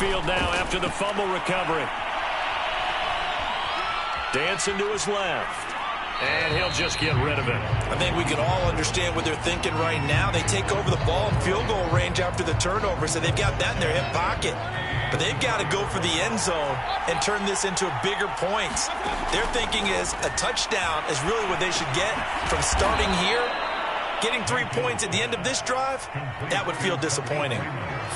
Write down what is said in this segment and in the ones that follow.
Mayfield now after the fumble recovery. Dancing to his left. And he'll just get rid of it. I think we can all understand what they're thinking right now. They take over the ball in field goal range after the turnover, so they've got that in their hip pocket. But they've got to go for the end zone and turn this into bigger points. Their thinking is a touchdown is really what they should get from starting here. Getting 3 points at the end of this drive, that would feel disappointing.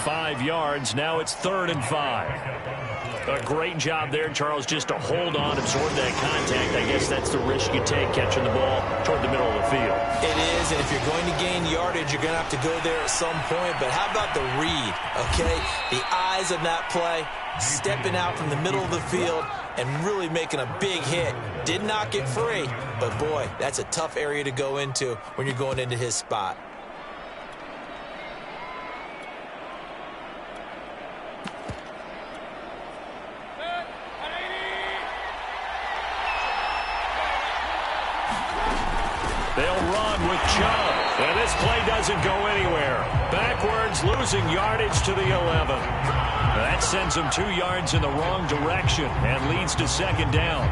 5 yards. Now it's 3rd and 5. A great job there, Charles, just to hold on, absorb that contact. I guess that's the risk you take catching the ball toward the middle of the field. It is, and if you're going to gain yardage, you're going to have to go there at some point. But how about the read, okay? The eyes of that play, stepping out from the middle of the field and really making a big hit. Did not get free, but boy, that's a tough area to go into when you're going into his spot. They'll run with Chubb. And this play doesn't go anywhere. Backwards, losing yardage to the 11. That sends them 2 yards in the wrong direction and leads to 2nd down.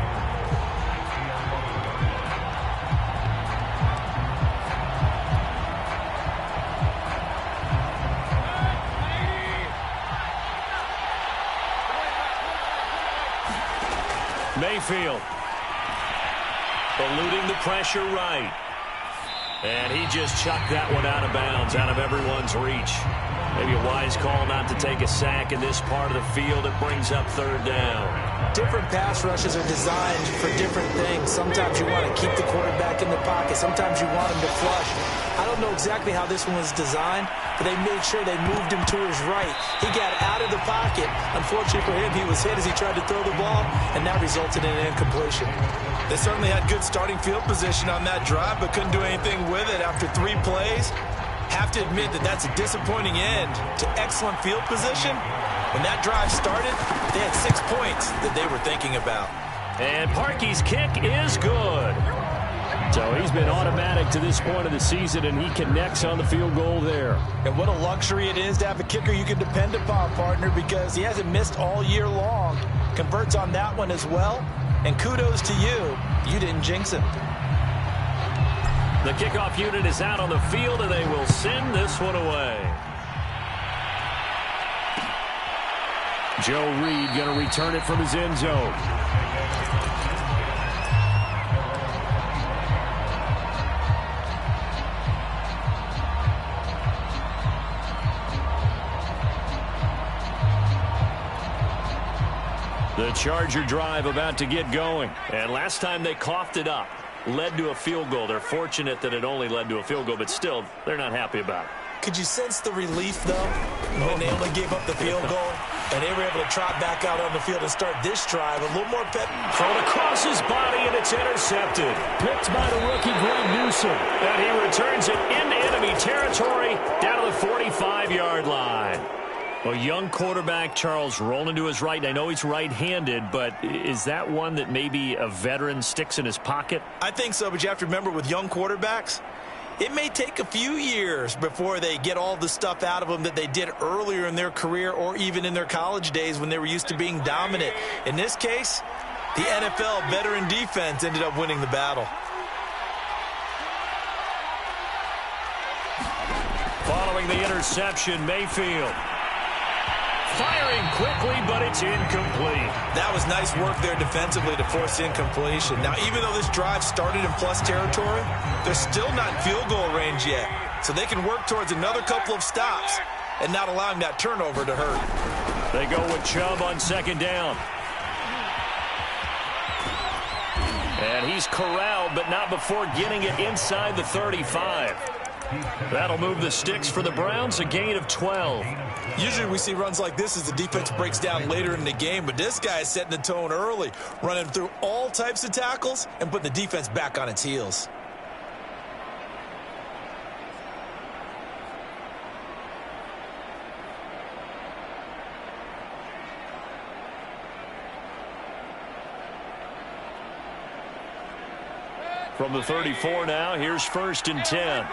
Mayfield eluding the pressure right. And he just chucked that one out of bounds, out of everyone's reach. Maybe a wise call not to take a sack in this part of the field. It brings up 3rd down. Different pass rushes are designed for different things. Sometimes you want to keep the quarterback in the pocket. Sometimes you want him to flush. I don't know exactly how this one was designed, but they made sure they moved him to his right. He got out of the pocket. Unfortunately for him, he was hit as he tried to throw the ball, and that resulted in an incompletion. They certainly had good starting field position on that drive, but couldn't do anything with it after 3 plays. Have to admit that that's a disappointing end to excellent field position. When that drive started, they had 6 points that they were thinking about. And Parkey's kick is good. So he's been automatic to this point of the season, and he connects on the field goal there. And what a luxury it is to have a kicker you can depend upon, partner, because he hasn't missed all year long. Converts on that one as well. And kudos to you. You didn't jinx him. The kickoff unit is out on the field, and they will send this one away. Joe Reed going to return it from his end zone. The Charger drive about to get going. And last time they coughed it up, led to a field goal. They're fortunate that it only led to a field goal, but still, they're not happy about it. Could you sense the relief, though, when they only gave up the field goal and they were able to trot back out on the field and start this drive a little more pep? Thrown across his body, and it's intercepted. Picked by the rookie, Greg Newsom. And he returns it into enemy territory down to the 45-yard line. A young quarterback, Charles, rolling to his right. I know he's right-handed, but is that one that maybe a veteran sticks in his pocket? I think so, but you have to remember with young quarterbacks, it may take a few years before they get all the stuff out of them that they did earlier in their career or even in their college days when they were used to being dominant. In this case, the NFL veteran defense ended up winning the battle. Following the interception, Mayfield firing quickly, but it's incomplete. That was nice work there defensively to force incompletion. Now, even though this drive started in plus territory, they're still not in field goal range yet. So they can work towards another couple of stops and not allowing that turnover to hurt. They go with Chubb on 2nd down. And he's corralled, but not before getting it inside the 35. That'll move the sticks for the Browns, a gain of 12. Usually we see runs like this as the defense breaks down later in the game, but this guy is setting the tone early, running through all types of tackles and putting the defense back on its heels. From the 34 now, here's 1st and 10.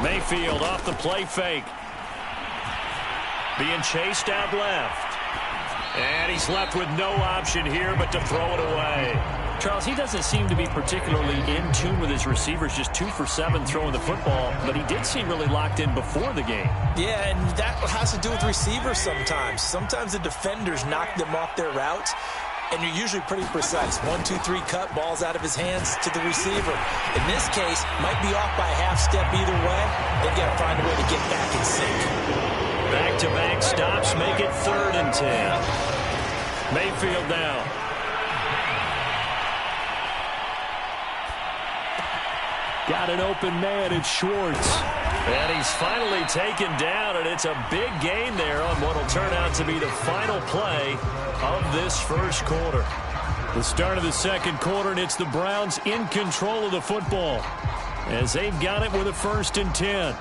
Mayfield off the play fake. Being chased out left. And he's left with no option here but to throw it away. Charles, he doesn't seem to be particularly in tune with his receivers, just 2 for 7 throwing the football, but he did seem really locked in before the game. Yeah, and that has to do with receivers sometimes. Sometimes the defenders knock them off their routes, and you're usually pretty precise. 1, 2, 3 cut, balls out of his hands to the receiver. In this case, might be off by a half step either way. They've got to find a way to get back in sync. Back-to-back stops make it 3rd and 10. Mayfield now. Got an open man, it's Schwartz. And he's finally taken down, and it's a big gain there on what will turn out to be the final play of this first quarter. The start of the second quarter, and it's the Browns in control of the football as they've got it with a 1st and 10.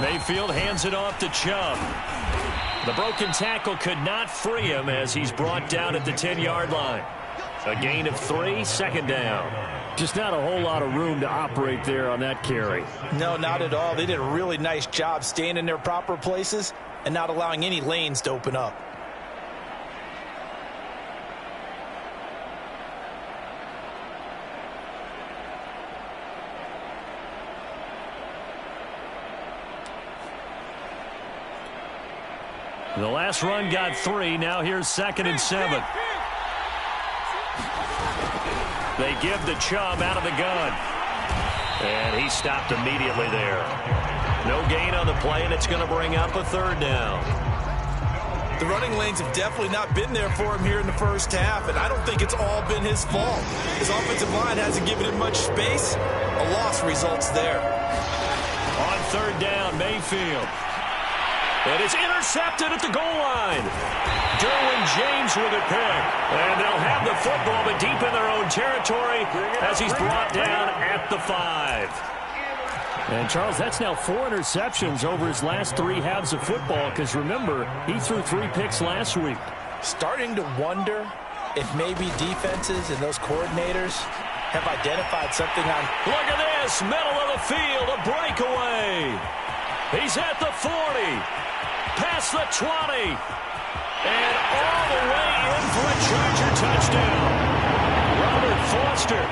Mayfield hands it off to Chubb. The broken tackle could not free him as he's brought down at the 10-yard line. A gain of 3, 2nd down. Just not a whole lot of room to operate there on that carry. No, not at all. They did a really nice job staying in their proper places and not allowing any lanes to open up. The last run got 3. Now here's 2nd and 7. They give the Chubb out of the gun. And he stopped immediately there. No gain on the play, and it's going to bring up a 3rd down. The running lanes have definitely not been there for him here in the first half, and I don't think it's all been his fault. His offensive line hasn't given him much space. A loss results there. On 3rd down, Mayfield. And it's intercepted at the goal line. Derwin James with a pick. And they'll have the football, but deep in their own territory as he's brought down at the 5. And, Charles, that's now 4 interceptions over his last 3 halves of football because, remember, he threw 3 picks last week. Starting to wonder if maybe defenses and those coordinators have identified something on. Look at this, middle of the field, a breakaway. He's at the 40. Past the 20, and all the way in for a Charger touchdown. Robert Foster,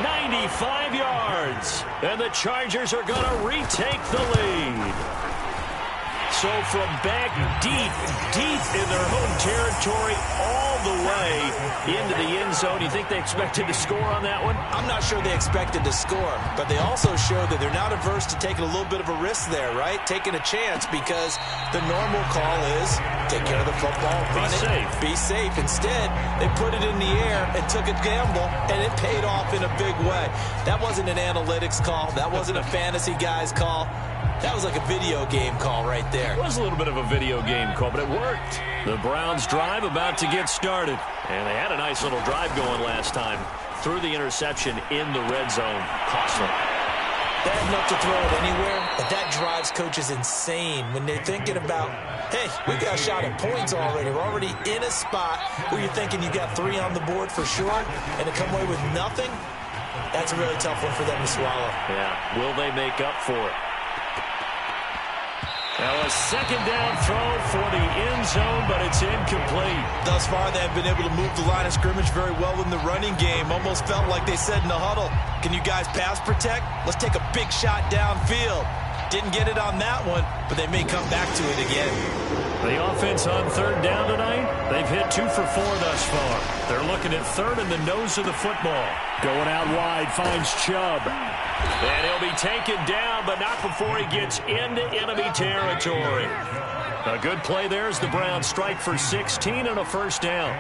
95 yards, and the Chargers are going to retake the lead. So from back deep in their home territory, all the way into the end zone, you think they expected to score on that one? I'm not sure they expected to score, but they also showed that they're not averse to taking a little bit of a risk there, right? Taking a chance because the normal call is take care of the football, run it, be safe. Instead, they put it in the air and took a gamble, and it paid off in a big way. That wasn't an analytics call. That wasn't a fantasy guy's call. That was like a video game call right there. It was a little bit of a video game call, but it worked. The Browns drive about to get started. And they had a nice little drive going last time. Threw the interception in the red zone. Costly. They had enough to throw it anywhere, but that drives coaches insane when they're thinking about, hey, we got a shot at points already. We're already in a spot where you're thinking you got 3 on the board for sure, and to come away with nothing, that's a really tough one for them to swallow. Yeah, will they make up for it? Now a 2nd down throw for the end zone, but it's incomplete. Thus far, they have been able to move the line of scrimmage very well in the running game. Almost felt like they said in the huddle, can you guys pass protect? Let's take a big shot downfield. Didn't get it on that one, but they may come back to it again. The offense on 3rd down tonight, they've hit 2 for 4 thus far. They're looking at 3rd in the nose of the football. Going out wide, finds Chubb. And he'll be taken down, but not before he gets into enemy territory. A good play there as the Browns strike for 16 and a 1st down.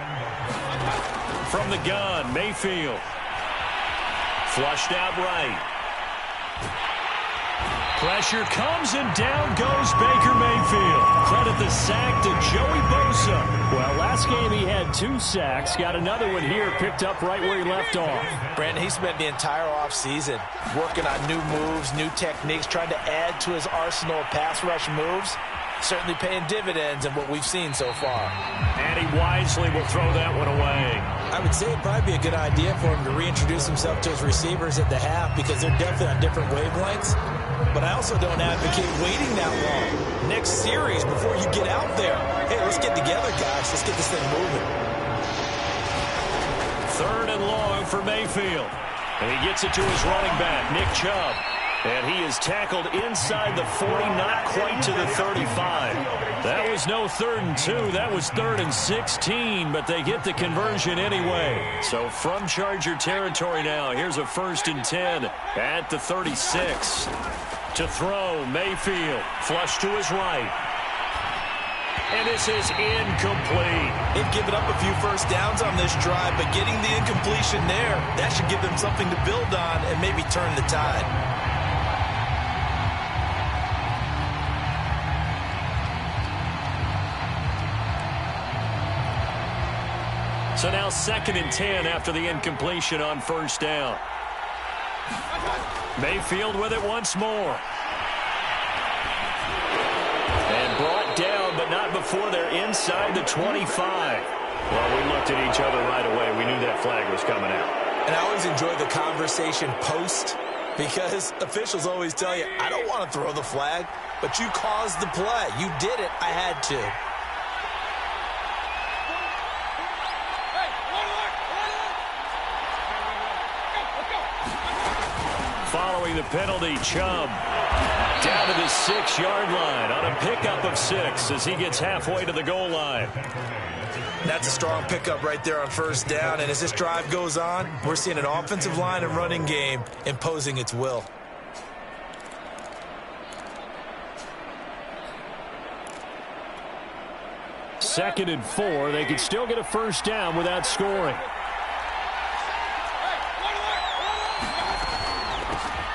From the gun, Mayfield. Flushed out right. Pressure comes, and down goes Baker Mayfield. Credit the sack to Joey Bosa. Well, last game he had 2 sacks. Got another one here, picked up right where he left off. Brandon, he spent the entire offseason working on new moves, new techniques, trying to add to his arsenal of pass rush moves. Certainly paying dividends in what we've seen so far. And he wisely will throw that one away. I would say it'd probably be a good idea for him to reintroduce himself to his receivers at the half because they're definitely on different wavelengths. But I also don't advocate waiting that long. Next series before you get out there. Hey, let's get together, guys. Let's get this thing moving. 3rd and long for Mayfield. And he gets it to his running back, Nick Chubb. And he is tackled inside the 40, not quite to the 35. That was no 3rd and 2. That was 3rd and 16, but they get the conversion anyway. So from Charger territory now, here's a 1st and 10 at the 36. To throw, Mayfield, flush to his right. And this is incomplete. They've given up a few first downs on this drive, but getting the incompletion there, that should give them something to build on and maybe turn the tide. So now 2nd and 10 after the incompletion on 1st down. Mayfield with it once more. And brought down, but not before they're inside the 25. Well, we looked at each other right away. We knew that flag was coming out. And I always enjoy the conversation post because officials always tell you, I don't want to throw the flag, but you caused the play. You did it. I had to. Following the penalty, Chubb down to the 6-yard line on a pickup of 6 as he gets halfway to the goal line. That's a strong pickup right there on 1st down, and as this drive goes on, we're seeing an offensive line and running game imposing its will. Second and 4, they could still get a 1st down without scoring.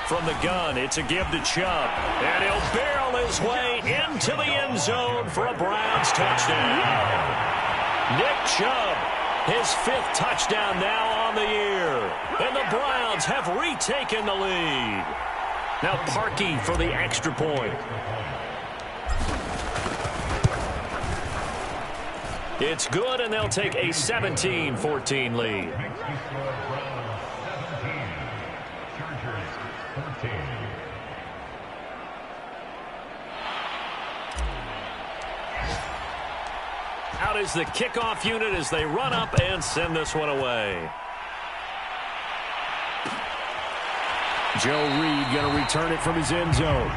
From the gun, it's a give to Chubb. And he'll barrel his way into the end zone for a Browns touchdown. Nick Chubb, his 5th touchdown now on the year. And the Browns have retaken the lead. Now Parkey for the extra point. It's good, and they'll take a 17-14 lead. Out is the kickoff unit as they run up and send this one away. Joe Reed going to return it from his end zone.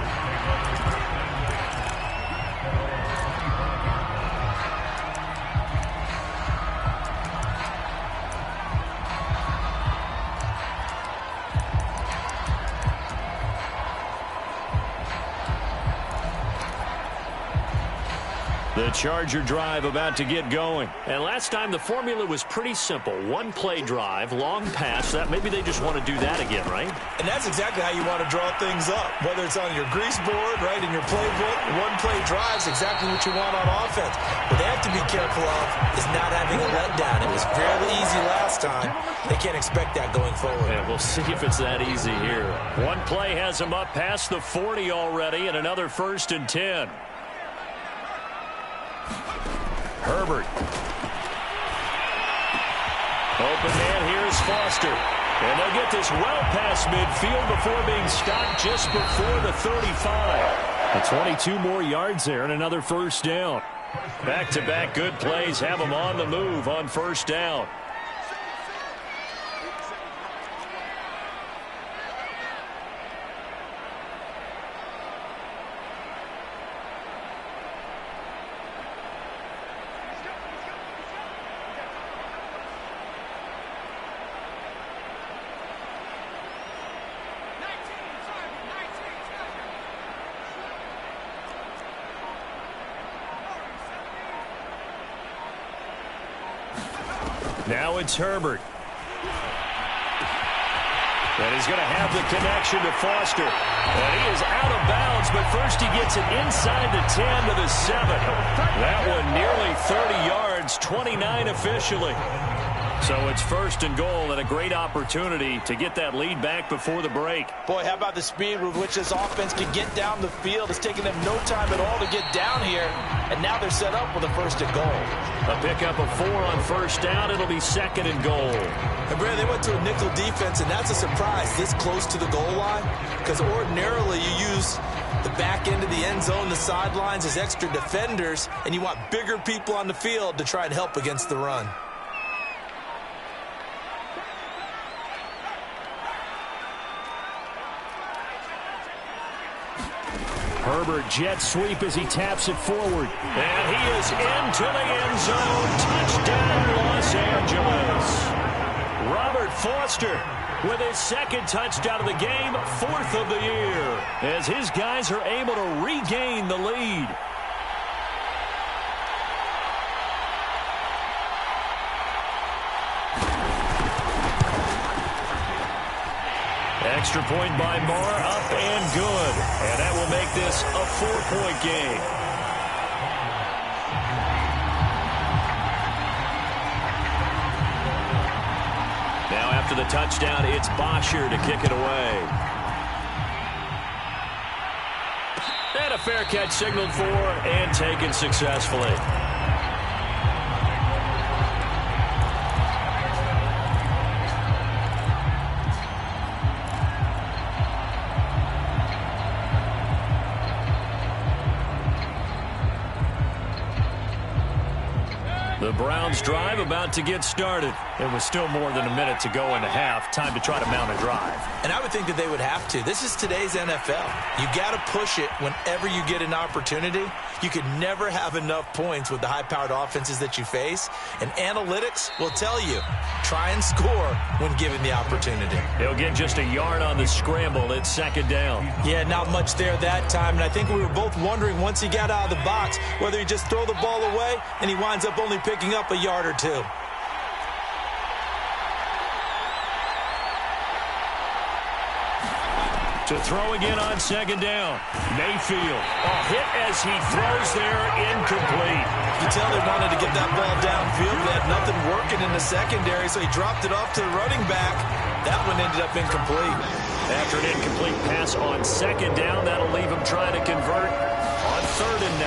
The Charger drive about to get going. And last time the formula was pretty simple. 1-play drive, long pass. That maybe they just want to do that again, right? And that's exactly how you want to draw things up. Whether it's on your grease board, right, in your playbook, 1-play drive is exactly what you want on offense. What they have to be careful of is not having a letdown. It was fairly easy last time. They can't expect that going forward. Yeah, we'll see if it's that easy here. 1 play has them up past the 40 already, and another 1st and 10. Herbert. Open man, here's Foster. And they'll get this well past midfield before being stopped just before the 35. 22 more yards there and another 1st down. Back-to-back good plays have them on the move on 1st down. Now it's Herbert. And he's going to have the connection to Foster. And he is out of bounds, but first he gets it inside the 10 to the 7. That one nearly 30 yards, 29 officially. So it's first and goal and a great opportunity to get that lead back before the break. Boy, how about the speed with which this offense can get down the field? It's taking them no time at all to get down here, and now they're set up with a first and goal. A pickup of 4 on first down. It'll be second and goal. And Brad, they went to a nickel defense, and that's a surprise this close to the goal line, because ordinarily you use the back end of the end zone, the sidelines as extra defenders, and you want bigger people on the field to try and help against the run. Herbert jet sweep as he taps it forward. And he is into the end zone. Touchdown, Los Angeles. Robert Foster with his second touchdown of the game, 4th of the year, as his guys are able to regain the lead. Extra point by Marr, up and good. And that will make this a 4-point game. Now after the touchdown, it's Bosher to kick it away. And a fair catch signaled for and taken successfully. The Browns drive about to get started. It was still more than a minute to go in the half. Time to try to mount a drive. And I would think that they would have to. This is today's NFL. You got to push it whenever you get an opportunity. You could never have enough points with the high-powered offenses that you face. And analytics will tell you, try and score when given the opportunity. He'll get just a yard on the scramble. It's second down. Yeah, not much there that time. And I think we were both wondering once he got out of the box whether he just throw the ball away and he winds up only picking up a yard or two. To throw again on second down. Mayfield. A hit as he throws there, incomplete. You tell they wanted to get that ball downfield. They had nothing working in the secondary, so he dropped it off to the running back. That one ended up incomplete. After an incomplete pass on second down, that'll leave him trying to convert on 3rd and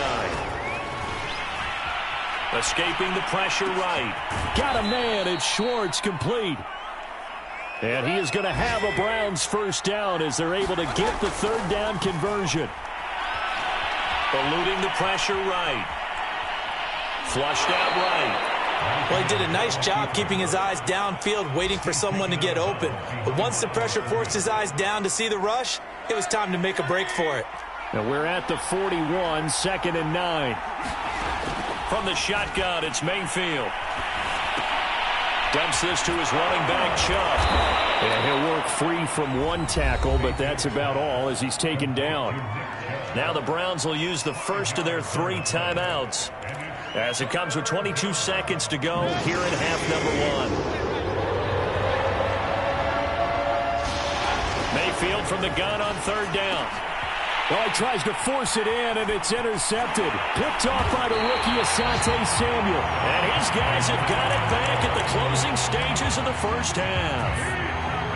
9. Escaping the pressure right. Got a man. It's Schwartz, complete. And he is going to have a Browns first down as they're able to get the 3rd down conversion. Eluding the pressure right. Flushed out right. Well, he did a nice job keeping his eyes downfield, waiting for someone to get open. But once the pressure forced his eyes down to see the rush, it was time to make a break for it. Now we're at the 41, 2nd and 9. From the shotgun, it's Mayfield. Dumps this to his running back, Chubb. And he'll work free from one tackle, but that's about all as he's taken down. Now the Browns will use the first of their 3 timeouts as it comes with 22 seconds to go here in half number 1. Mayfield from the gun on 3rd down. Well, he tries to force it in, and it's intercepted. Picked off by the rookie, Asante Samuel. And his guys have got it back at the closing stages of the first half.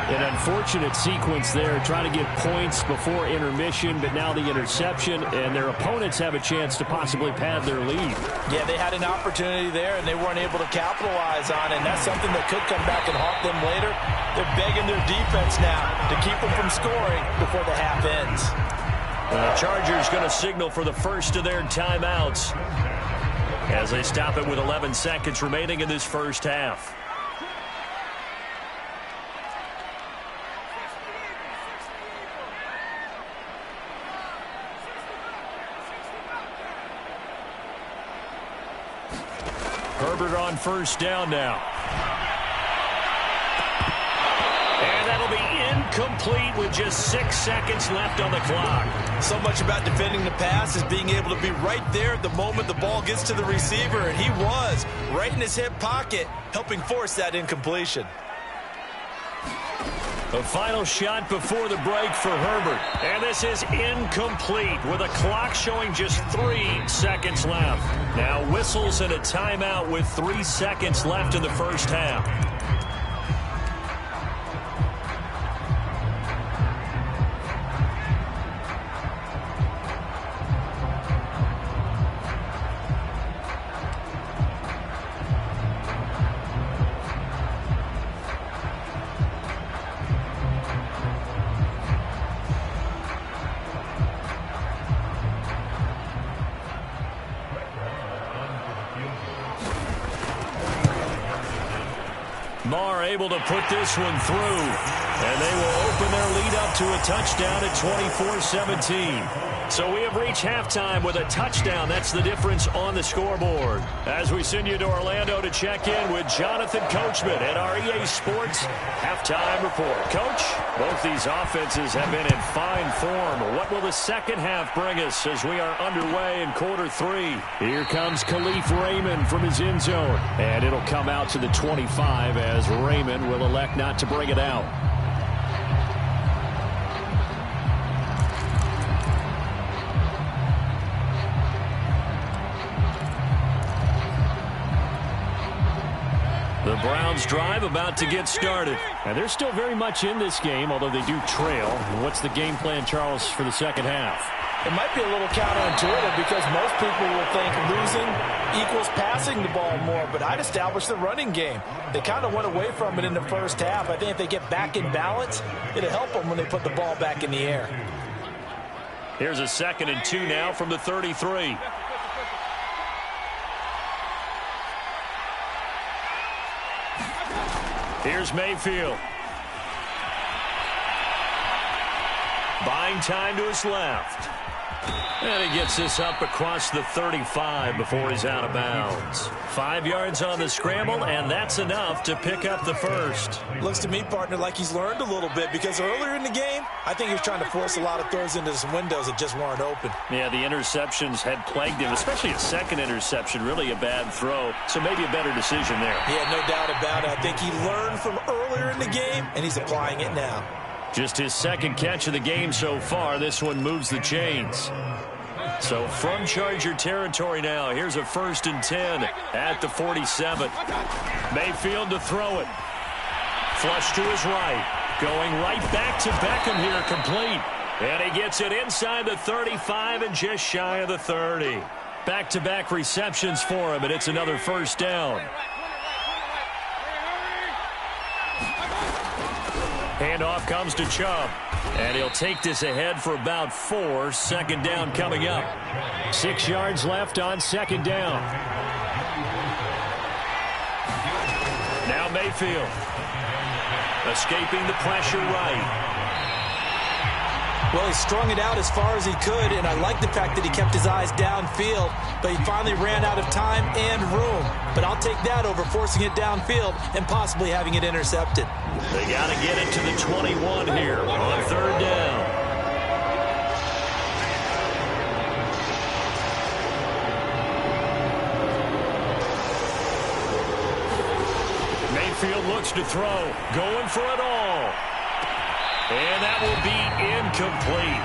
An unfortunate sequence there, trying to get points before intermission, but now the interception, and their opponents have a chance to possibly pad their lead. Yeah, they had an opportunity there, and they weren't able to capitalize on it, and that's something that could come back and haunt them later. They're begging their defense now to keep them from scoring before the half ends. The Chargers going to signal for the first of their timeouts as they stop it with 11 seconds remaining in this first half. Herbert on first down now. And that'll be incomplete with just 6 seconds left on the clock. So much about defending the pass is being able to be right there at the moment the ball gets to the receiver, and he was right in his hip pocket, helping force that incompletion. A final shot before the break for Herbert. And this is incomplete with a clock showing just 3 seconds left. Now whistles and a timeout with 3 seconds left in the first half. Marr able to put this one through, and they will open their lead up to a touchdown at 24-17. So we have reached halftime with a touchdown. That's the difference on the scoreboard. As we send you to Orlando to check in with Jonathan Coachman at our EA Sports Halftime Report. Coach, both these offenses have been in fine form. What will the second half bring us as we are underway in quarter 3? Here comes Khalif Raymond from his end zone, and it'll come out to the 25 as Raymond will elect not to bring it out. The Browns drive about to get started. And they're still very much in this game, although they do trail. What's the game plan, Charles, for the second half? It might be a little counterintuitive because most people will think losing equals passing the ball more, but I'd establish the running game. They kind of went away from it in the first half. I think if they get back in balance, it'll help them when they put the ball back in the air. Here's a 2nd and 2 now from the 33. Here's Mayfield. Buying time to his left. And he gets this up across the 35 before he's out of bounds. 5 yards on the scramble, and that's enough to pick up the first. Looks to me, partner, like he's learned a little bit because earlier in the game, I think he was trying to force a lot of throws into some windows that just weren't open. Yeah, the interceptions had plagued him, especially a second interception, really a bad throw. So maybe a better decision there. Yeah, no doubt about it. I think he learned from earlier in the game, and he's applying it now. Just his 2nd catch of the game so far. This one moves the chains. So from Charger territory now, here's a 1st and 10 at the 47. Mayfield to throw it. Flush to his right. Going right back to Beckham here, complete. And he gets it inside the 35 and just shy of the 30. Back-to-back receptions for him, and it's another 1st down. Handoff comes to Chubb. And he'll take this ahead for about 4. 2nd down coming up. 6 yards left on 2nd down. Now Mayfield. Escaping the pressure right. Well, he strung it out as far as he could, and I like the fact that he kept his eyes downfield, but he finally ran out of time and room. But I'll take that over forcing it downfield and possibly having it intercepted. They got to get it to the 21 here on 3rd down. Mayfield looks to throw, going for it all. And that will be incomplete.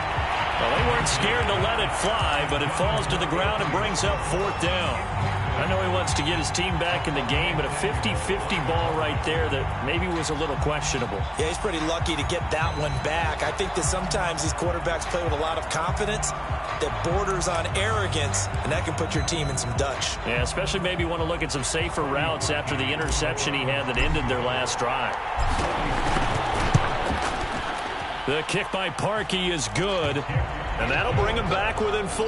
Well, they weren't scared to let it fly, but it falls to the ground and brings up 4th down. I know he wants to get his team back in the game, but a 50-50 ball right there that maybe was a little questionable. Yeah, he's pretty lucky to get that one back. I think that sometimes these quarterbacks play with a lot of confidence that borders on arrogance, and that can put your team in some Dutch. Yeah, especially maybe want to look at some safer routes after the interception he had that ended their last drive. The kick by Parkey is good, and that'll bring him back within 4.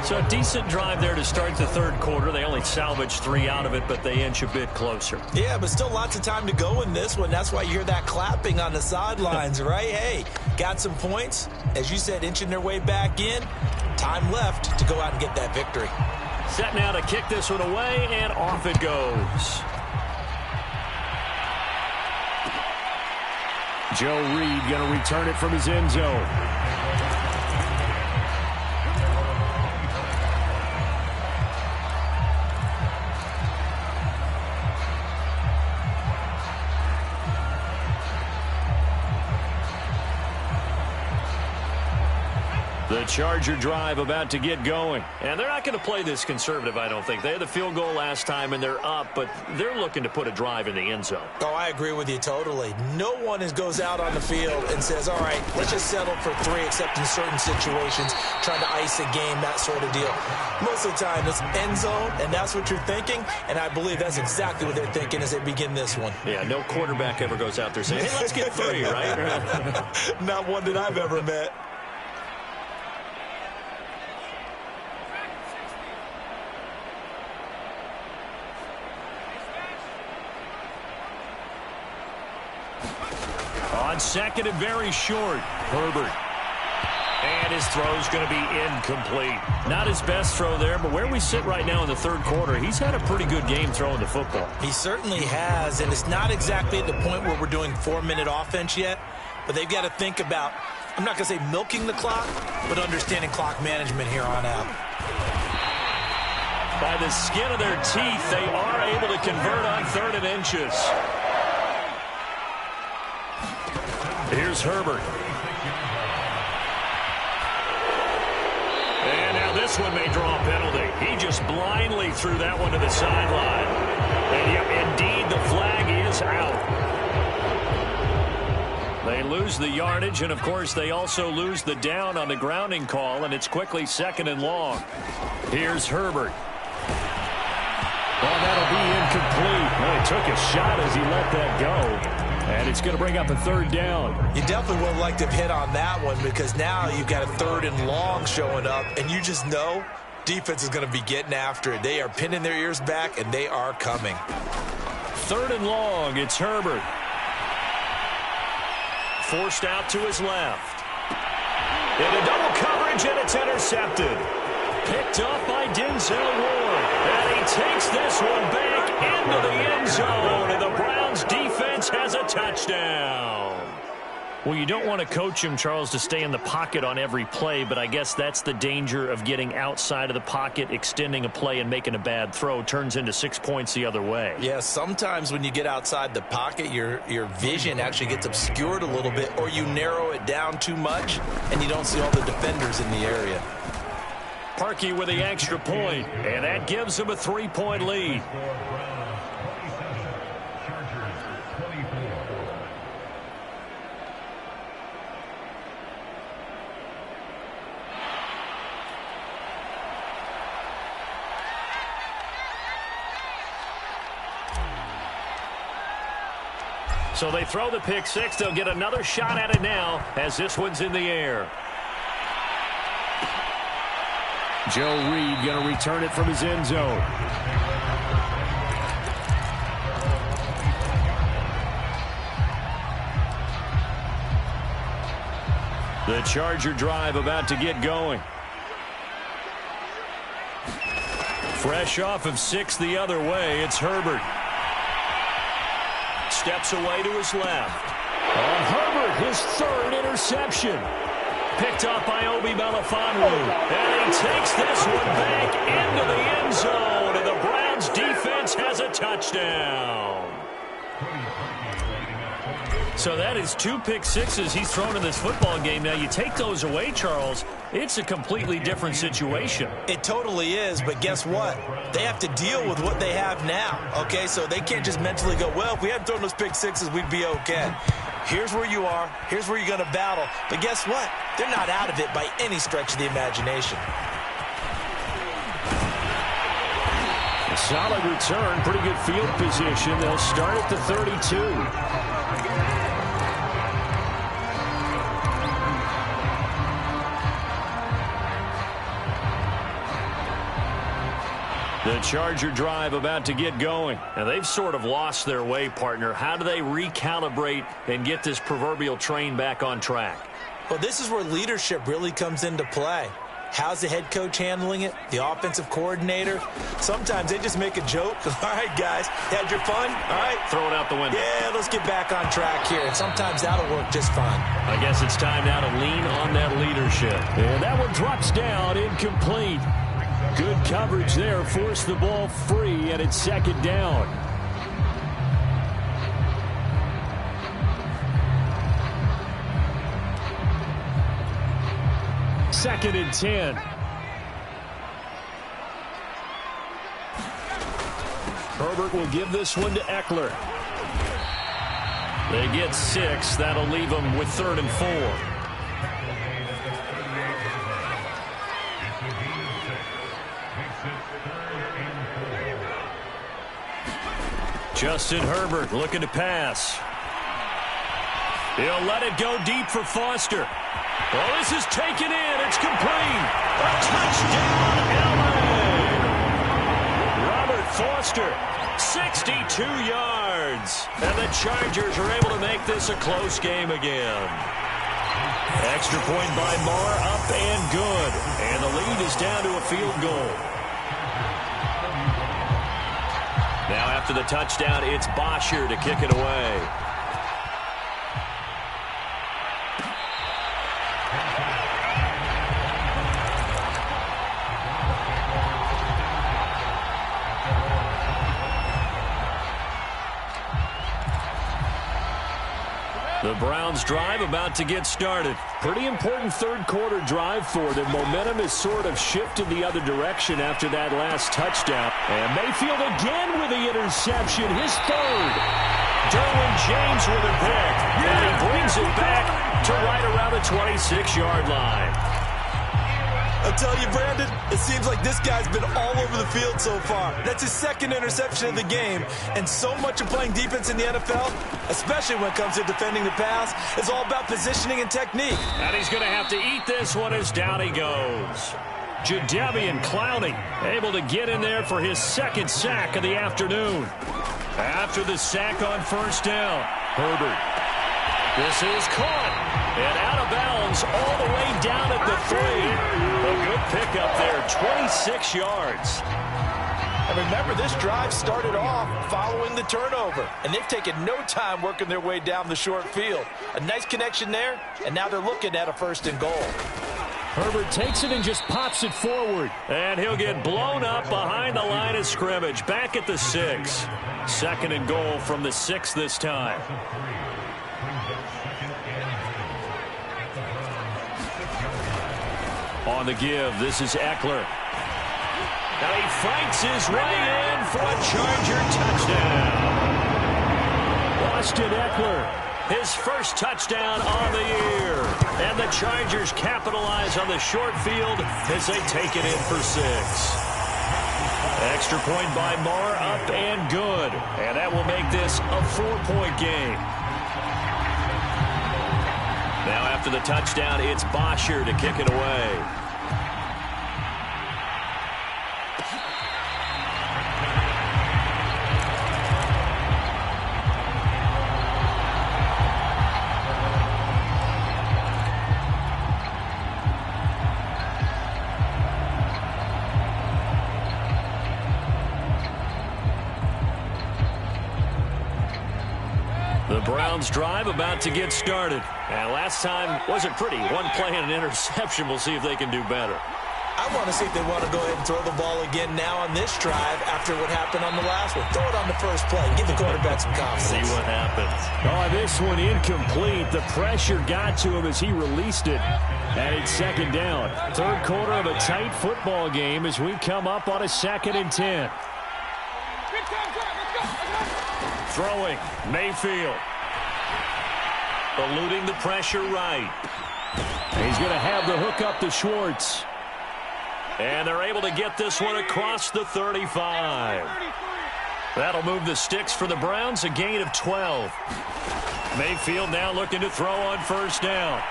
So a decent drive there to start the 3rd quarter. They only salvaged 3 out of it, but they inch a bit closer. Yeah, but still lots of time to go in this one. That's why you hear that clapping on the sidelines, right? Hey, got some points. As you said, inching their way back in. Time left to go out and get that victory. Set now to kick this one away, and off it goes. Joe Reed going to return it from his end zone. The Charger drive about to get going. And they're not going to play this conservative, I don't think. They had the field goal last time, and they're up, but they're looking to put a drive in the end zone. Oh, I agree with you totally. No one goes out on the field and says, all right, let's just settle for 3, except in certain situations, trying to ice a game, that sort of deal. Most of the time, it's end zone, and that's what you're thinking, and I believe that's exactly what they're thinking as they begin this one. Yeah, no quarterback ever goes out there saying, hey, let's get 3, right? Not one that I've ever met. On second and very short, Herbert. And his throw's going to be incomplete. Not his best throw there, but where we sit right now in the third quarter, he's had a pretty good game throwing the football. He certainly has, and it's not exactly at the point where we're doing 4-minute offense yet, but they've got to think about, I'm not going to say milking the clock, but understanding clock management here on out. By the skin of their teeth, they are able to convert on 3rd and inches. Here's Herbert. And now this one may draw a penalty. He just blindly threw that one to the sideline. And yep, indeed, the flag is out. They lose the yardage, and of course, they also lose the down on the grounding call, and it's quickly 2nd and long. Here's Herbert. Well, that'll be incomplete. Well, he took a shot as he let that go. And it's going to bring up a 3rd down. You definitely would have liked to have hit on that one because now you've got a 3rd and long showing up, and you just know defense is going to be getting after it. They are pinning their ears back, and they are coming. 3rd and long, it's Herbert. Forced out to his left. Into double coverage, and it's intercepted. Picked up by Denzel Ward. And he takes this one back into the end zone. And the Browns defense has a touchdown. Well, you don't want to coach him, Charles, to stay in the pocket on every play, but I guess that's the danger of getting outside of the pocket, extending a play, and making a bad throw. Turns into 6 points the other way. Yeah, sometimes when you get outside the pocket, your vision actually gets obscured a little bit, or you narrow it down too much, and you don't see all the defenders in the area. Parkey with the extra point, and that gives him a 3-point lead. So they throw the pick 6. They'll get another shot at it now as this one's in the air. Joe Reed going to return it from his end zone. The Charger drive about to get going. Fresh off of 6 the other way, it's Herbert. Steps away to his left. On Herbert, his 3rd interception. Picked up by Obi Melifonwu. And he takes this one back into the end zone. And the Browns defense has a touchdown. So that is 2 pick sixes he's thrown in this football game. Now, you take those away, Charles, it's a completely different situation. It totally is, but guess what? They have to deal with what they have now, okay? So they can't just mentally go, well, if we hadn't thrown those pick sixes, we'd be okay. Here's where you are. Here's where you're going to battle. But guess what? They're not out of it by any stretch of the imagination. A solid return, pretty good field position. They'll start at the 32. The Charger drive about to get going. Now, they've sort of lost their way, partner. How do they recalibrate and get this proverbial train back on track? Well, this is where leadership really comes into play. How's the head coach handling it? The offensive coordinator? Sometimes they just make a joke. All right, guys, had your fun? All right. Throw it out the window. Yeah, let's get back on track here. And sometimes that'll work just fine. I guess it's time now to lean on that leadership. And that one drops down, incomplete. Good coverage there, forced the ball free, and it's 2nd down. 2nd and 10. Herbert will give this one to Eckler. They get 6. That'll leave them with 3rd and 4. Justin Herbert looking to pass. He'll let it go deep for Foster. Oh, this is taken in. It's complete. A touchdown, LA. Robert Foster, 62 yards. And the Chargers are able to make this a close game again. Extra point by Marr, up and good. And the lead is down to a field goal. Now after the touchdown, it's Bosher to kick it away. The Browns drive about to get started. Pretty important third quarter drive for them. Momentum has sort of shifted the other direction after that last touchdown. And Mayfield again with the interception, his 3rd. Derwin James with a pick. And he brings it back to right around the 26-yard line. I'll tell you, Brandon, it seems like this guy's been all over the field so far. That's his 2nd interception of the game. And so much of playing defense in the NFL, especially when it comes to defending the pass, is all about positioning and technique. And he's going to have to eat this one as down he goes. Jadeveon Clowney able to get in there for his 2nd sack of the afternoon. After the sack on 1st down, Herbert. This is caught and out of bounds all the way down at the 3. A good pickup there, 26 yards. And remember, this drive started off following the turnover, and they've taken no time working their way down the short field. A nice connection there, and now they're looking at a 1st and goal. Herbert takes it and just pops it forward. And he'll get blown up behind the line of scrimmage, back at the 6. 2nd and goal from the 6 this time. On the give, this is Eckler. Now he fights his way in for a Charger touchdown. Austin Eckler, his 1st touchdown on the year. And the Chargers capitalize on the short field as they take it in for 6. Extra point by Marr, up and good. And that will make this a 4-point game. Now after the touchdown, it's Bosher to kick it away. The Browns drive about to get started. And last time wasn't pretty. One play and an interception. We'll see if they can do better. I want to see if they want to go ahead and throw the ball again now on this drive after what happened on the last one. Throw it on the first play. Give the quarterback some confidence. See what happens. Oh, this one incomplete. The pressure got to him as he released it. And it's 2nd down. Third quarter of a tight football game as we come up on a 2nd and 10. Throwing, Mayfield. Eluding the pressure right. He's going to have the hook up to Schwartz. And they're able to get this one across the 35. That'll move the sticks for the Browns, a gain of 12. Mayfield now looking to throw on 1st down.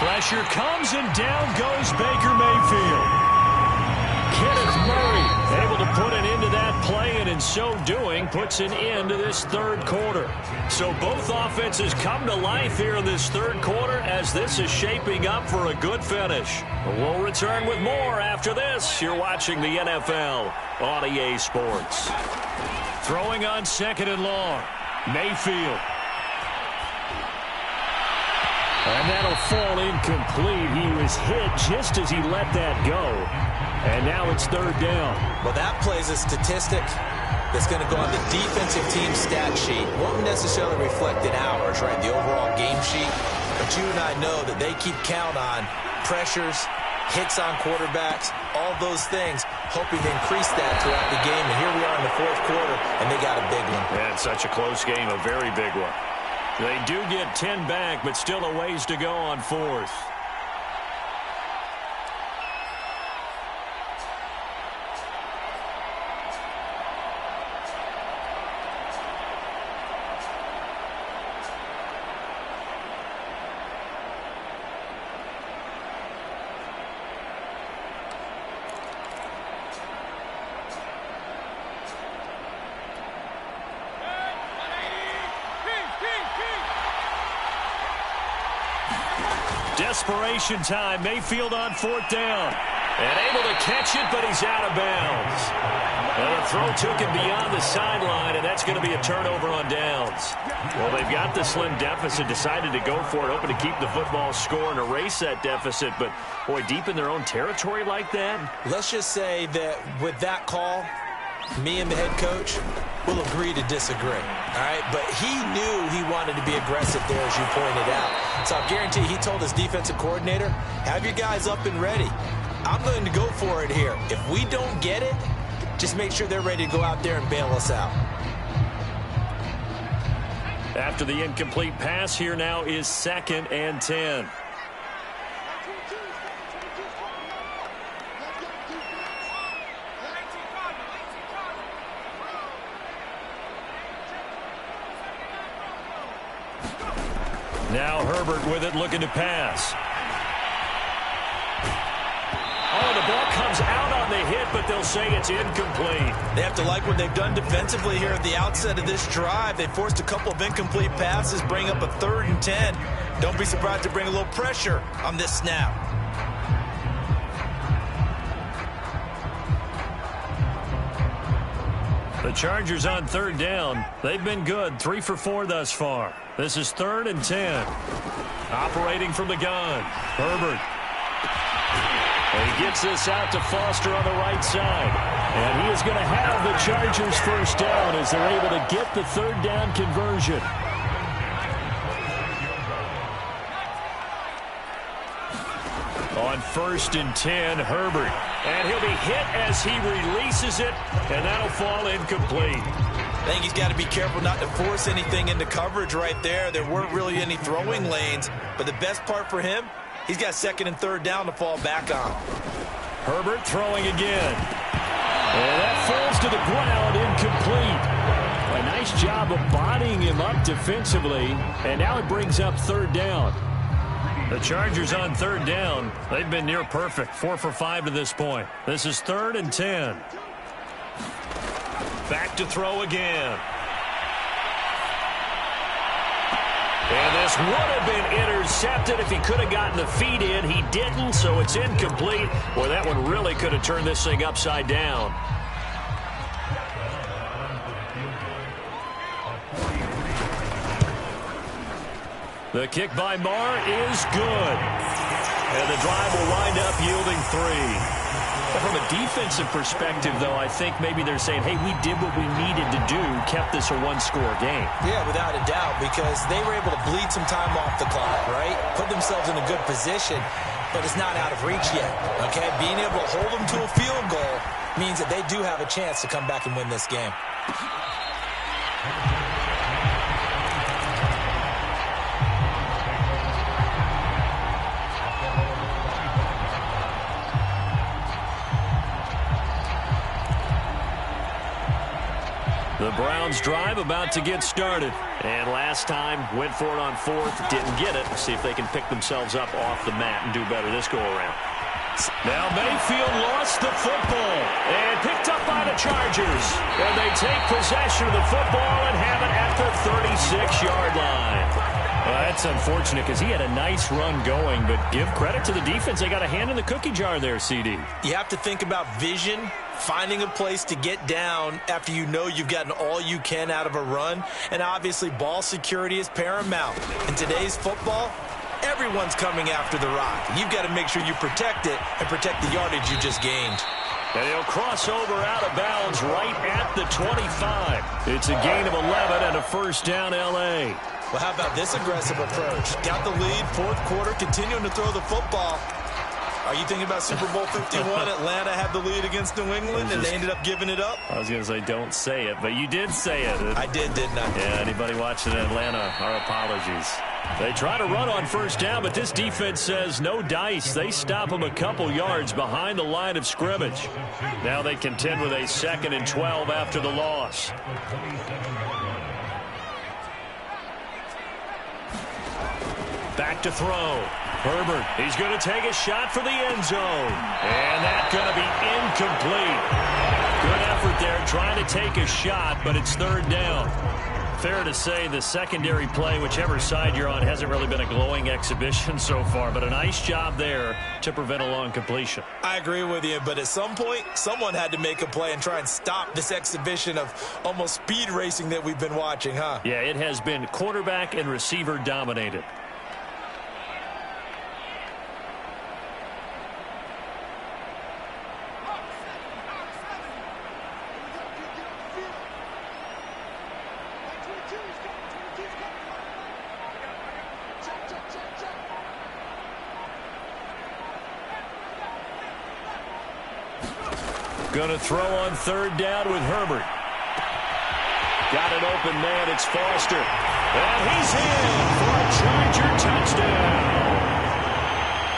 Pressure comes and down goes Baker Mayfield. Kenneth Murray able to put an end to that play, and in so doing puts an end to this 3rd quarter. So both offenses come to life here in this 3rd quarter as this is shaping up for a good finish. We'll return with more after this. You're watching the NFL on EA Sports. Throwing on 2nd and long. Mayfield. And that'll fall incomplete. He was hit just as he let that go. And now it's 3rd down. Well, that plays a statistic that's going to go on the defensive team stat sheet. Won't necessarily reflect in ours, right, the overall game sheet. But you and I know that they keep count on pressures, hits on quarterbacks, all those things, hoping to increase that throughout the game. And here we are in the fourth quarter, and they got a big one. And such a close game, a very big one. They do get 10 back, but still a ways to go on fourth. Desperation time. Mayfield on fourth down. And able to catch it, but he's out of bounds. And the throw took him beyond the sideline, and that's going to be a turnover on downs. Well, they've got the slim deficit, decided to go for it, hoping to keep the football score and erase that deficit. But, boy, deep in their own territory like that. Let's just say that with that call, me and the head coach will agree to disagree, all right? But he knew he wanted to be aggressive there, as you pointed out. So I guarantee he told his defensive coordinator, have your guys up and ready. I'm going to go for it here. If we don't get it, just make sure they're ready to go out there and bail us out. After the incomplete pass, here now is 2nd and 10. Now Herbert with it, looking to pass. Oh, the ball comes out on the hit, but they'll say it's incomplete. They have to like what they've done defensively here at the outset of this drive. They forced a couple of incomplete passes, bring up a 3rd and 10. Don't be surprised to bring a little pressure on this snap. The Chargers on 3rd down. They've been good, 3 for 4 thus far. This is 3rd and 10. Operating from the gun, Herbert. And he gets this out to Foster on the right side. And he is going to have the Chargers first down as they're able to get the 3rd down conversion. On 1st and 10, Herbert. And he'll be hit as he releases it, and that'll fall incomplete. I think he's got to be careful not to force anything into coverage right there. There weren't really any throwing lanes, but the best part for him, he's got 2nd and 3rd down to fall back on. Herbert throwing again. And that falls to the ground, incomplete. A nice job of bodying him up defensively, and now it brings up 3rd down. The Chargers on 3rd down. They've been near perfect, 4 for 5 to this point. This is 3rd and 10. Back to throw again. And this would have been intercepted if he could have gotten the feet in. He didn't, so it's incomplete. Boy, that one really could have turned this thing upside down. The kick by Marr is good. And the drive will wind up yielding 3. From a defensive perspective, though, I think maybe they're saying, hey, we did what we needed to do, kept this a one-score game. Yeah, without a doubt, because they were able to bleed some time off the clock, right? Put themselves in a good position, but it's not out of reach yet, okay? Being able to hold them to a field goal means that they do have a chance to come back and win this game. The Browns drive about to get started. And last time, went for it on 4th, didn't get it. See if they can pick themselves up off the mat and do better this go-around. Now Mayfield lost the football and picked up by the Chargers. And they take possession of the football and have it at the 36-yard line. Well, that's unfortunate because he had a nice run going, but give credit to the defense. They got a hand in the cookie jar there, CD. You have to think about vision, finding a place to get down after you know you've gotten all you can out of a run, and obviously ball security is paramount. In today's football, everyone's coming after the rock. You've got to make sure you protect it and protect the yardage you just gained. And he'll cross over out of bounds right at the 25. It's a gain of 11 and a first down, L.A. Well, how about this aggressive approach? Got the lead, fourth quarter, continuing to throw the football. Are you thinking about Super Bowl 51? Atlanta had the lead against New England, and they ended up giving it up? I was going to say don't say it, but you did say it. I didn't I? Yeah, anybody watching in Atlanta, our apologies. They try to run on first down, but this defense says no dice. They stop them a couple yards behind the line of scrimmage. Now they contend with a 2nd and 12 after the loss. Back to throw. Herbert, he's going to take a shot for the end zone. And that's going to be incomplete. Good effort there trying to take a shot, but it's 3rd down. Fair to say the secondary play, whichever side you're on, hasn't really been a glowing exhibition so far, but a nice job there to prevent a long completion. I agree with you, but at some point, someone had to make a play and try and stop this exhibition of almost speed racing that we've been watching, huh? Yeah, it has been quarterback and receiver dominated. Going to throw on 3rd down with Herbert. Got an open man. It's Foster. And he's in for a Charger touchdown.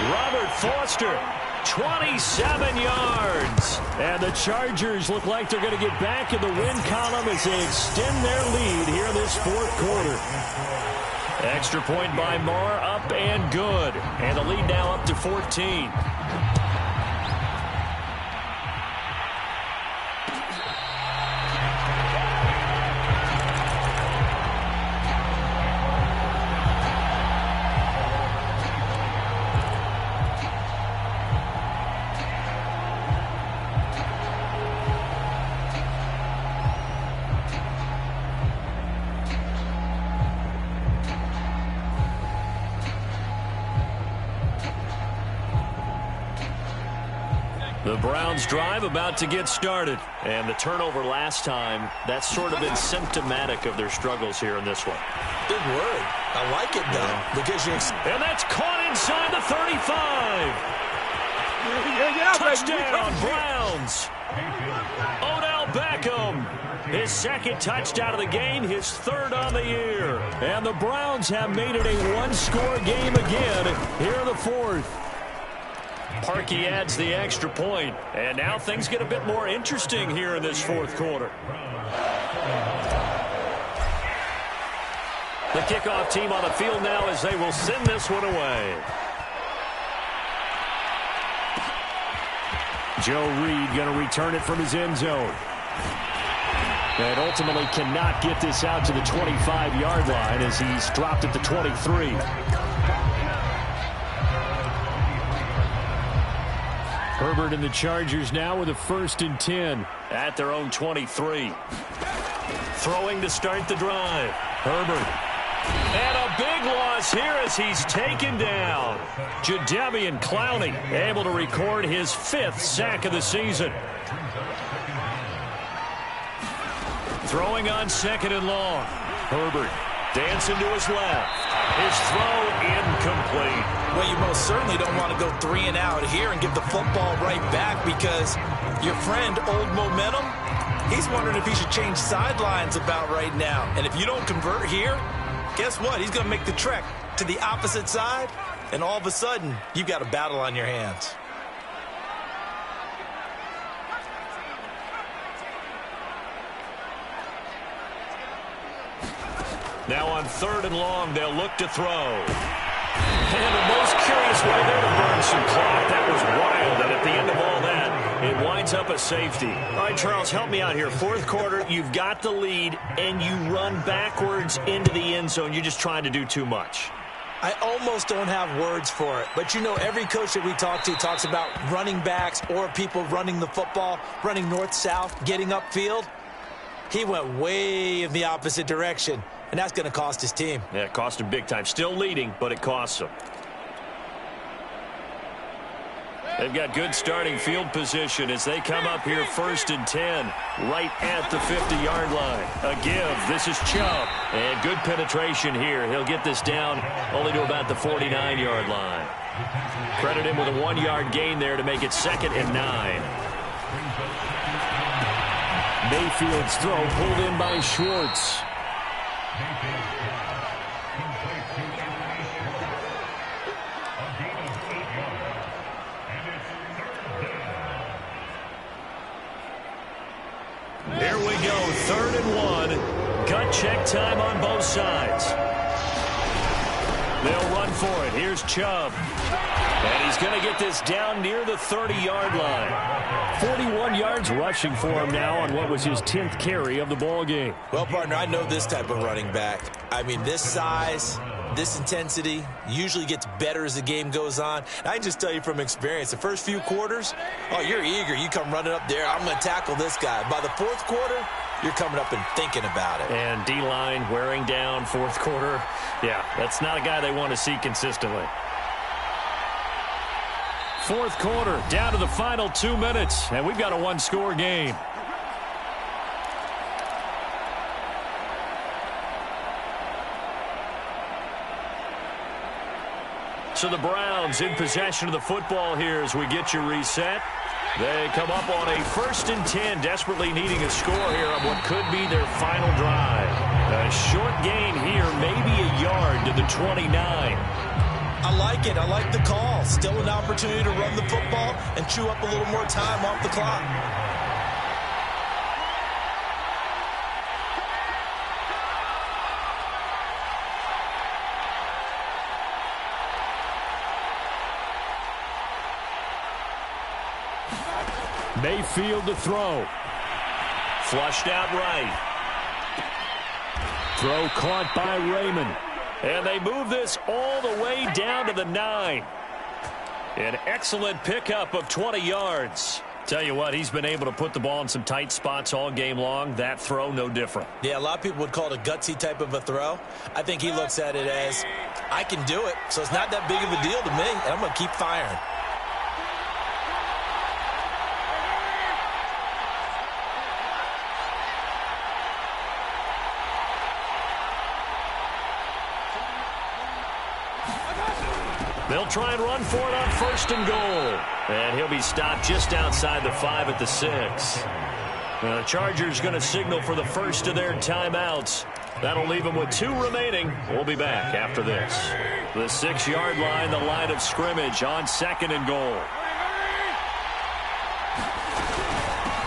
Robert Foster, 27 yards. And the Chargers look like they're going to get back in the win column as they extend their lead here in this 4th quarter. Extra point by Marr, up and good. And the lead now up to 14. The Browns drive about to get started. And the turnover last time, that's sort of been symptomatic of their struggles here in this one. Big word. I like it, though. Yeah. Because and that's caught inside the 35. Touchdown, Browns. Odell Beckham. His 2nd touchdown of the game, his 3rd on the year. And the Browns have made it a 1-score game again here in the 4th. Parkey adds the extra point, and now things get a bit more interesting here in this 4th quarter. The kickoff team on the field now as they will send this one away. Joe Reed going to return it from his end zone. And ultimately cannot get this out to the 25-yard line as he's dropped at the 23. Herbert and the Chargers now with a 1st and 10 at their own 23. Throwing to start the drive. Herbert. And a big loss here as he's taken down. Jadeveon Clowney able to record his 5th sack of the season. Throwing on 2nd and long. Herbert dancing to his left. His throw incomplete. Well, you most certainly don't want to go 3 and out here and give the football right back because your friend, Old Momentum, he's wondering if he should change sidelines about right now. And if you don't convert here, guess what? He's going to make the trek to the opposite side, and all of a sudden, you've got a battle on your hands. Now on 3rd and long, they'll look to throw. And the most curious way there to burn some clock. That was wild, and at the end of all that, it winds up a safety. All right, Charles, help me out here. 4th quarter, you've got the lead, and you run backwards into the end zone. You're just trying to do too much. I almost don't have words for it. But, you know, every coach that we talk to talks about running backs or people running the football, running north-south, getting upfield. He went way in the opposite direction. And that's going to cost his team. Yeah, it cost him big time. Still leading, but it costs him. They've got good starting field position as they come up here 1st and 10, right at the 50-yard line. A give. This is Chubb. And good penetration here. He'll get this down only to about the 49-yard line. Credit him with a 1-yard gain there to make it 2nd and 9. Mayfield's throw pulled in by Schwartz. Here we go, 3rd and 1. Gut check time on both sides. They'll run for it. Here's Chubb. And he's going to get this down near the 30-yard line. 41 yards rushing for him now on what was his 10th carry of the ball game. Well, partner, I know this type of running back. I mean, this size, this intensity usually gets better as the game goes on. I can just tell you from experience, the first few quarters, oh, you're eager. You come running up there, I'm going to tackle this guy. By the 4th quarter, you're coming up and thinking about it. And D-line wearing down 4th quarter. Yeah, that's not a guy they want to see consistently. 4th quarter, down to the final 2 minutes, and we've got a 1-score game. So the Browns in possession of the football here as we get you reset. They come up on a 1st and 10, desperately needing a score here on what could be their final drive. A short gain here, maybe a yard to the 29. I like it. I like the call. Still an opportunity to run the football and chew up a little more time off the clock. Mayfield to throw. Flushed out right. Throw caught by Raymond. And they move this all the way down to the 9. An excellent pickup of 20 yards. Tell you what, he's been able to put the ball in some tight spots all game long. That throw, no different. Yeah, a lot of people would call it a gutsy type of a throw. I think he looks at it as, I can do it, so it's not that big of a deal to me, and I'm going to keep firing. They'll try and run for it on 1st and goal. And he'll be stopped just outside the 5 at the 6. Now the Chargers going to signal for the first of their timeouts. That'll leave them with 2 remaining. We'll be back after this. The 6-yard line, the line of scrimmage on 2nd and goal.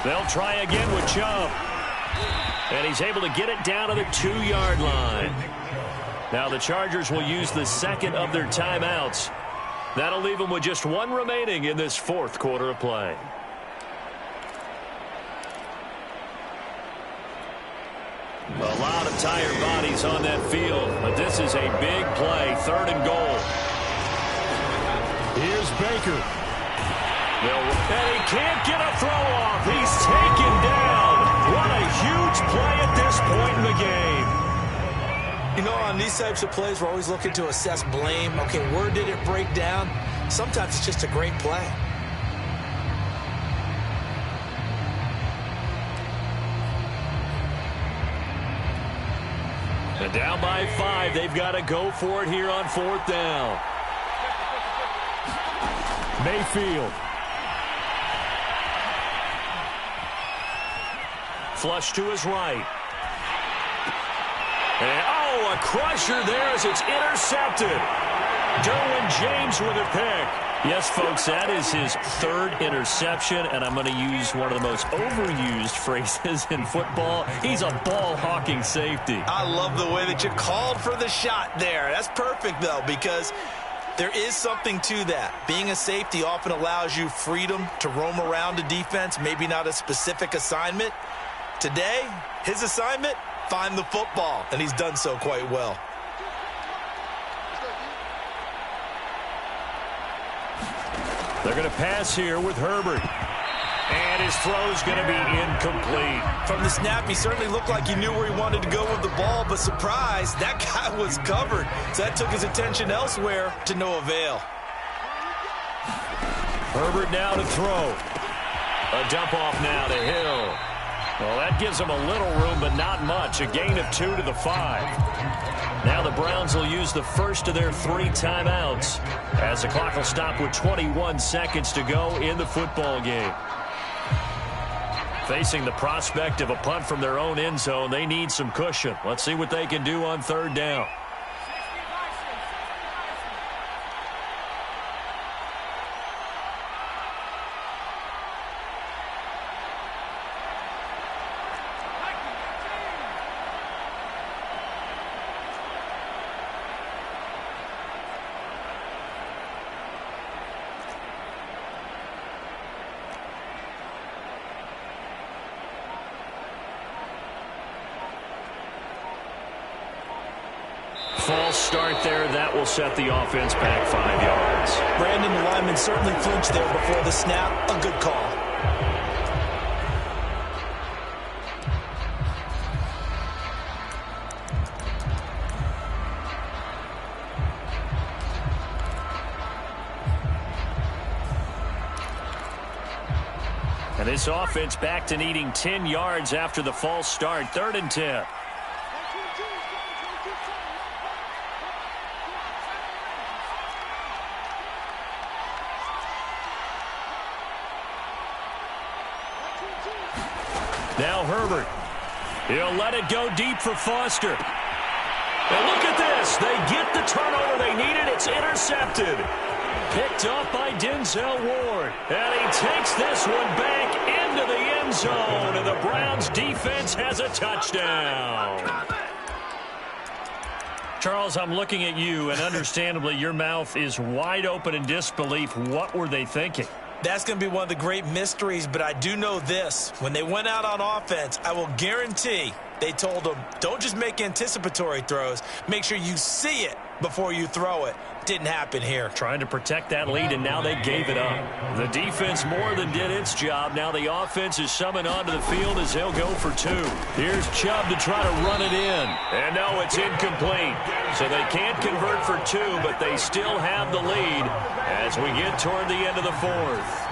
They'll try again with Chubb. And he's able to get it down to the 2-yard line. Now the Chargers will use the 2nd of their timeouts. That'll leave them with just 1 remaining in this 4th quarter of play. A lot of tired bodies on that field, but this is a big play, 3rd and goal. Here's Baker. And he can't get a throw off. He's taken down. What a huge play at this point in the game. You know, on these types of plays, we're always looking to assess blame. Okay, where did it break down? Sometimes it's just a great play. And down by 5, they've got to go for it here on 4th down. Mayfield. Flush to his right. And, oh, a crusher there as it's intercepted. Derwin James with a pick. Yes, folks, that is his 3rd interception, and I'm going to use one of the most overused phrases in football. He's a ball-hawking safety. I love the way that you called for the shot there. That's perfect, though, because there is something to that. Being a safety often allows you freedom to roam around the defense, maybe not a specific assignment. Today, his assignment, find the football, and he's done so quite well. They're going to pass here with Herbert. And his throw's going to be incomplete. From the snap, he certainly looked like he knew where he wanted to go with the ball, but surprise, that guy was covered. So that took his attention elsewhere to no avail. Herbert now to throw. A dump off now to Hill. Well, that gives them a little room, but not much. A gain of 2 to the 5. Now the Browns will use the first of their 3 timeouts as the clock will stop with 21 seconds to go in the football game. Facing the prospect of a punt from their own end zone, they need some cushion. Let's see what they can do on 3rd down. False start there. That will set the offense back 5 yards. Brandon, the lineman certainly flinched there before the snap. A good call. And this offense back to needing 10 yards after the false start. 3rd and 10. Now Herbert. He'll let it go deep for Foster. And look at this. They get the turnover they needed. It's intercepted. Picked up by Denzel Ward. And he takes this one back into the end zone. And the Browns defense has a touchdown. Charles, I'm looking at you, and understandably your mouth is wide open in disbelief. What were they thinking? That's going to be one of the great mysteries, but I do know this. When they went out on offense, I will guarantee they told them, don't just make anticipatory throws. Make sure you see it before you throw it. Didn't happen here. Trying to protect that lead, and now they gave it up. The defense more than did its job. Now the offense is summoned onto the field as they'll go for 2. Here's Chubb to try to run it in. And no, it's incomplete. So they can't convert for 2, but they still have the lead as we get toward the end of the 4th.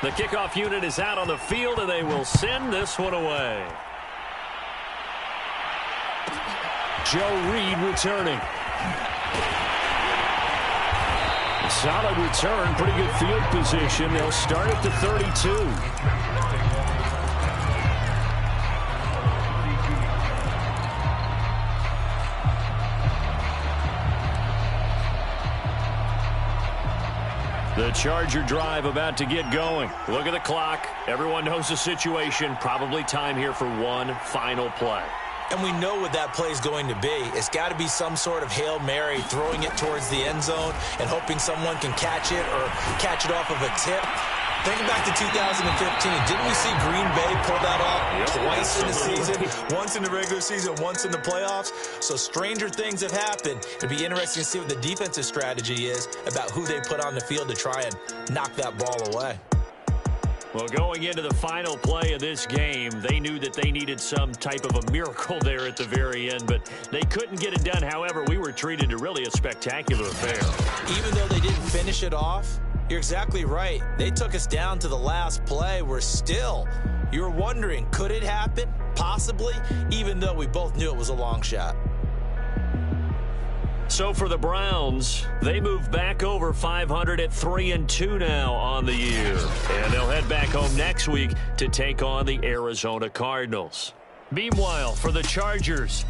The kickoff unit is out on the field, and they will send this one away. Joe Reed returning. Solid return, pretty good field position. They'll start at the 32. The Charger drive about to get going. Look at the clock. Everyone knows the situation. Probably time here for one final play. And we know what that play is going to be. It's got to be some sort of Hail Mary, throwing it towards the end zone and hoping someone can catch it or catch it off of a tip. Thinking back to 2015, didn't we see Green Bay pull that off twice in the season? Once in the regular season, once in the playoffs. So stranger things have happened. It'll be interesting to see what the defensive strategy is about who they put on the field to try and knock that ball away. Well, going into the final play of this game, they knew that they needed some type of a miracle there at the very end, but they couldn't get it done. However, we were treated to really a spectacular affair. Even though they didn't finish it off, you're exactly right. They took us down to the last play. We're still, you were wondering, could it happen? Possibly, even though we both knew it was a long shot. So for the Browns, they move back over 500 at 3-2 now on the year. And they'll head back home next week to take on the Arizona Cardinals. Meanwhile, for the Chargers,